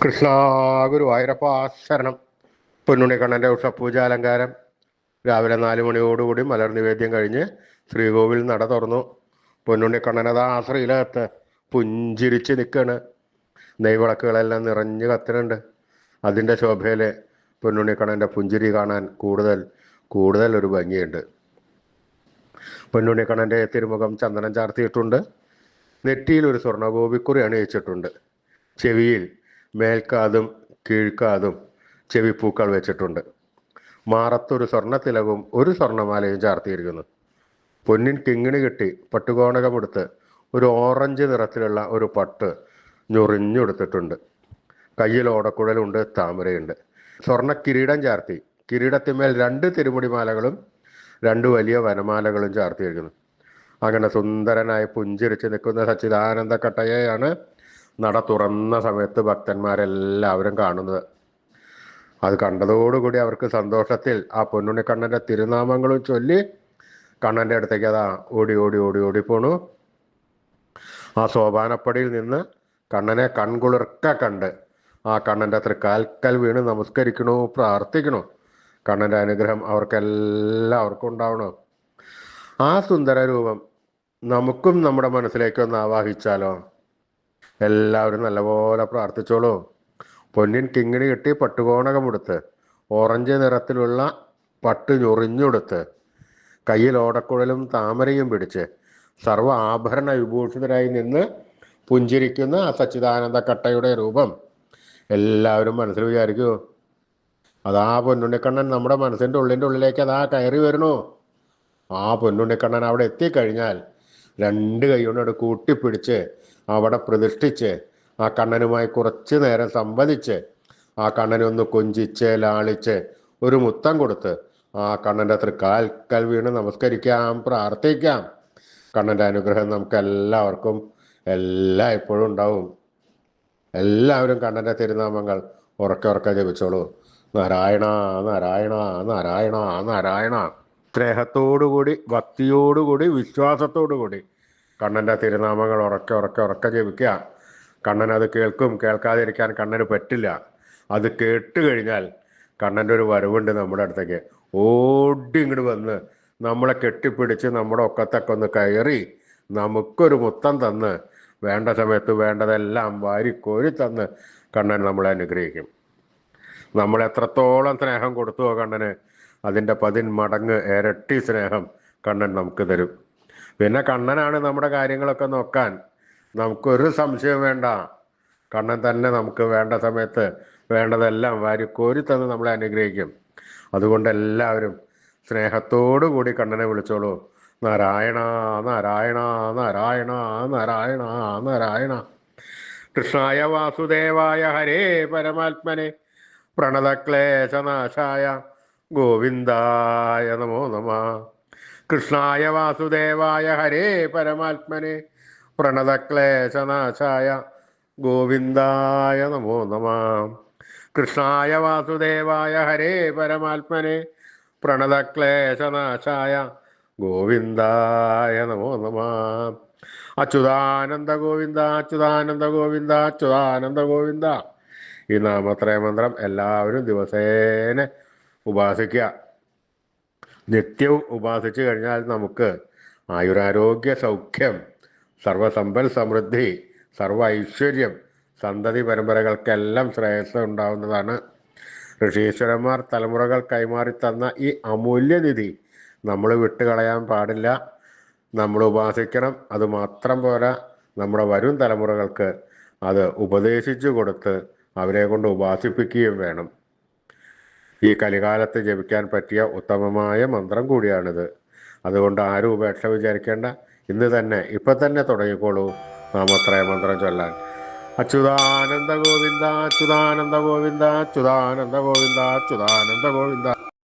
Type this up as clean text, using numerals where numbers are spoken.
കൃഷ്ണ ഗുരുവായൂരപ്പ ശരണം. പൊന്നുണ്ണിക്കണ്ണൻ്റെ ഉഷപൂജാലങ്കാരം. രാവിലെ 4 മണിയോടുകൂടി മലർ നിവേദ്യം കഴിഞ്ഞ് ശ്രീകോവിൽ നട തുറന്നു. പൊന്നുണ്ണിക്കണ്ണനത് ആശ്രയിലകത്ത് പുഞ്ചിരിച്ച് നിൽക്കുകയാണ്. നെയ്വിളക്കുകളെല്ലാം നിറഞ്ഞ് കത്തുന്നുണ്ട്. അതിൻ്റെ ശോഭയിൽ പൊന്നുണ്ണിക്കണ്ണൻ്റെ പുഞ്ചിരി കാണാൻ കൂടുതൽ കൂടുതൽ ഒരു ഭംഗിയുണ്ട്. പൊന്നുണ്ണിക്കണ്ണൻ്റെ തിരുമുഖം ചന്ദനം ചാർത്തിയിട്ടുണ്ട്. നെറ്റിയിൽ ഒരു സ്വർണ്ണഗോപിക്കുറി അണിയിച്ചിട്ടുണ്ട്. ചെവിയിൽ മേൽക്കാതും കീഴ്ക്കാതും ചെവിപ്പൂക്കൾ വെച്ചിട്ടുണ്ട്. മാറത്തൊരു സ്വർണ്ണത്തിലകവും ഒരു സ്വർണ്ണമാലയും ചാർത്തിയിരിക്കുന്നു. പൊന്നിൻ കിങ്ങിണി കെട്ടി പട്ടുകോണകമെടുത്ത് ഒരു ഓറഞ്ച് നിറത്തിലുള്ള ഒരു പട്ട് ഞൊറിഞ്ഞെടുത്തിട്ടുണ്ട്. കയ്യിൽ ഓടക്കുഴലുണ്ട്, താമരയുണ്ട്. സ്വർണ്ണ കിരീടം ചാർത്തി. കിരീടത്തിന്മേൽ 2 തിരുമുടിമാലകളും 2 വലിയ വനമാലകളും ചാർത്തിയിരിക്കുന്നു. അങ്ങനെ സുന്ദരനായി പുഞ്ചിരിച്ച് നിൽക്കുന്ന സച്ചിദാനന്ദ കട്ടയെയാണ് നട തുറന്ന സമയത്ത് ഭക്തന്മാരെല്ലാവരും കാണുന്നത്. അത് കണ്ടതോടുകൂടി അവർക്ക് സന്തോഷത്തിൽ ആ പൊന്നുണ്ണിക്കണ്ണൻ്റെ തിരുനാമങ്ങളും ചൊല്ലി കണ്ണൻ്റെ അടുത്തേക്ക് അതാ ഓടി ഓടി ഓടി ഓടി പോണു. ആ സോപാനപ്പടിയിൽ നിന്ന് കണ്ണനെ കൺകുളിർക്ക കണ്ട് ആ കണ്ണൻ്റെ തൃക്കാൽക്കൽ വീണ് നമസ്കരിക്കണു, പ്രാർത്ഥിക്കണു. കണ്ണൻ്റെ അനുഗ്രഹം അവർക്കെല്ലാവർക്കും ഉണ്ടാവണം. ആ സുന്ദര രൂപം നമുക്കും നമ്മുടെ മനസ്സിലേക്കൊന്ന് ആവാഹിച്ചാലോ? എല്ലാവരും നല്ലപോലെ പ്രാർത്ഥിച്ചോളൂ. പൊന്നിൻ കിങ്ങിണി കെട്ടി പട്ടുകോണകമെടുത്ത് ഓറഞ്ച് നിറത്തിലുള്ള പട്ട് ഞൊറിഞ്ഞെടുത്ത് കയ്യിൽ ഓടക്കുഴലും താമരയും പിടിച്ച് സർവ്വ ആഭരണ വിഭൂഷിതരായി നിന്ന് പുഞ്ചിരിക്കുന്ന ആ സച്ചിദാനന്ദ കട്ടയുടെ രൂപം എല്ലാവരും മനസ്സിൽ വിചാരിക്കൂ. അതാ പൊന്നുണ്ണിക്കണ്ണൻ നമ്മുടെ മനസ്സിൻ്റെ ഉള്ളിലേക്ക് അതാ കയറി വരണു. ആ പൊന്നുണ്ണിക്കണ്ണൻ അവിടെ എത്തിക്കഴിഞ്ഞാൽ 2 കൈ കൊണ്ട് കൂട്ടിപ്പിടിച്ച് അവിടെ പ്രതിഷ്ഠിച്ച് ആ കണ്ണനുമായി കുറച്ച് നേരം സംവദിച്ച് ആ കണ്ണനെ ഒന്ന് കൊഞ്ചിച്ച് ലാളിച്ച് ഒരു മുത്തം കൊടുത്ത് ആ കണ്ണൻ്റെ തൃക്കാൽക്കൽ വീണ് നമസ്കരിക്കാം, പ്രാർത്ഥിക്കാം. കണ്ണൻ്റെ അനുഗ്രഹം നമുക്ക് എല്ലാവർക്കും എപ്പോഴും ഉണ്ടാവും. എല്ലാവരും കണ്ണൻ്റെ തിരുനാമങ്ങൾ ഉറക്കെ ജപിച്ചോളൂ. നാരായണ നാരായണ നാരായണ നാരായണ. സ്നേഹത്തോടുകൂടി ഭക്തിയോടുകൂടി വിശ്വാസത്തോടുകൂടി കണ്ണൻ്റെ തിരുനാമങ്ങൾ ഉറക്കെ ജപിക്കുക. കണ്ണൻ അത് കേൾക്കും. കേൾക്കാതിരിക്കാൻ കണ്ണന് പറ്റില്ല. അത് കേട്ട് കഴിഞ്ഞാൽ കണ്ണൻ്റെ ഒരു വരവുണ്ട് നമ്മുടെ അടുത്തേക്ക്. ഓടി ഇങ്ങോട്ട് വന്ന് നമ്മളെ കെട്ടിപ്പിടിച്ച് നമ്മുടെ ഒക്കത്തൊക്കെ ഒന്ന് കയറി നമുക്കൊരു മുത്തം തന്ന് വേണ്ട സമയത്ത് വേണ്ടതെല്ലാം വാരിക്കോരി തന്ന് കണ്ണൻ നമ്മളെ അനുഗ്രഹിക്കും. നമ്മൾ എത്രത്തോളം സ്നേഹം കൊടുത്തുവോ കണ്ണന്, അതിൻ്റെ 10 മടങ്ങ് ഇരട്ടി സ്നേഹം കണ്ണൻ നമുക്ക് തരും. പിന്നെ കണ്ണനാണ് നമ്മുടെ കാര്യങ്ങളൊക്കെ നോക്കാൻ. നമുക്കൊരു സംശയം വേണ്ട. കണ്ണൻ തന്നെ നമുക്ക് വേണ്ട സമയത്ത് വേണ്ടതെല്ലാം വാരിക്കോരി തന്ന് നമ്മളെ അനുഗ്രഹിക്കും. അതുകൊണ്ട് എല്ലാവരും സ്നേഹത്തോടു കൂടി കണ്ണനെ വിളിച്ചോളൂ. നാരായണ നാരായണ നാരായണ നാരായണ നാരായണ. കൃഷ്ണായ വാസുദേവായ ഹരേ പരമാത്മനെ പ്രണതക്ലേശനാശായ ഗോവിന്ദായ നമോ നമഃ. കൃഷ്ണായ വാസുദേവായ ഹരേ പരമാത്മനെ പ്രണതക്ലേശനാശായ ഗോവിന്ദായ നമോ നമഃ. കൃഷ്ണായ വാസുദേവായ ഹരേ പരമാത്മനെ പ്രണതക്ലേശനാശായ ഗോവിന്ദായ നമോ നമഃ. അച്യുതാനന്ദ ഗോവിന്ദ അച്യുതാനന്ദ ഗോവിന്ദ അച്യുതാനന്ദ ഗോവിന്ദ. ഈ നാമത്രയ മന്ത്രം എല്ലാവരും ദിവസേന ഉപാസിക്കുക. നിത്യവും ഉപാസിച്ചു കഴിഞ്ഞാൽ നമുക്ക് ആയുരാരോഗ്യ സൗഖ്യം, സർവസമ്പൽ സമൃദ്ധി, സർവ ഐശ്വര്യം, സന്തതി പരമ്പരകൾക്കെല്ലാം ശ്രേയസ് ഉണ്ടാവുന്നതാണ്. ഋഷീശ്വരന്മാർ തലമുറകൾ കൈമാറി തന്ന ഈ അമൂല്യനിധി നമ്മൾ വിട്ടുകളയാൻ പാടില്ല. നമ്മൾ ഉപാസിക്കണം. അതുമാത്രം പോരാ, നമ്മുടെ വരും തലമുറകൾക്ക് അത് ഉപദേശിച്ചു കൊടുത്ത് അവരെ കൊണ്ട് ഉപാസിപ്പിക്കുകയും വേണം. ഈ കലികാലത്ത് ജപിക്കാൻ പറ്റിയ ഉത്തമമായ മന്ത്രം കൂടിയാണിത്. അതുകൊണ്ട് ആരും ഉപേക്ഷ വിചാരിക്കേണ്ട. ഇന്ന് തന്നെ ഇപ്പം തന്നെ തുടങ്ങിക്കോളൂ നാമത്രയ മന്ത്രം ചൊല്ലാൻ. അച്യുതാനന്ദ ഗോവിന്ദ അച്യുതാനന്ദ ഗോവിന്ദ അച്യുതാനന്ദ ഗോവിന്ദ അച്യുതാനന്ദ ഗോവിന്ദ.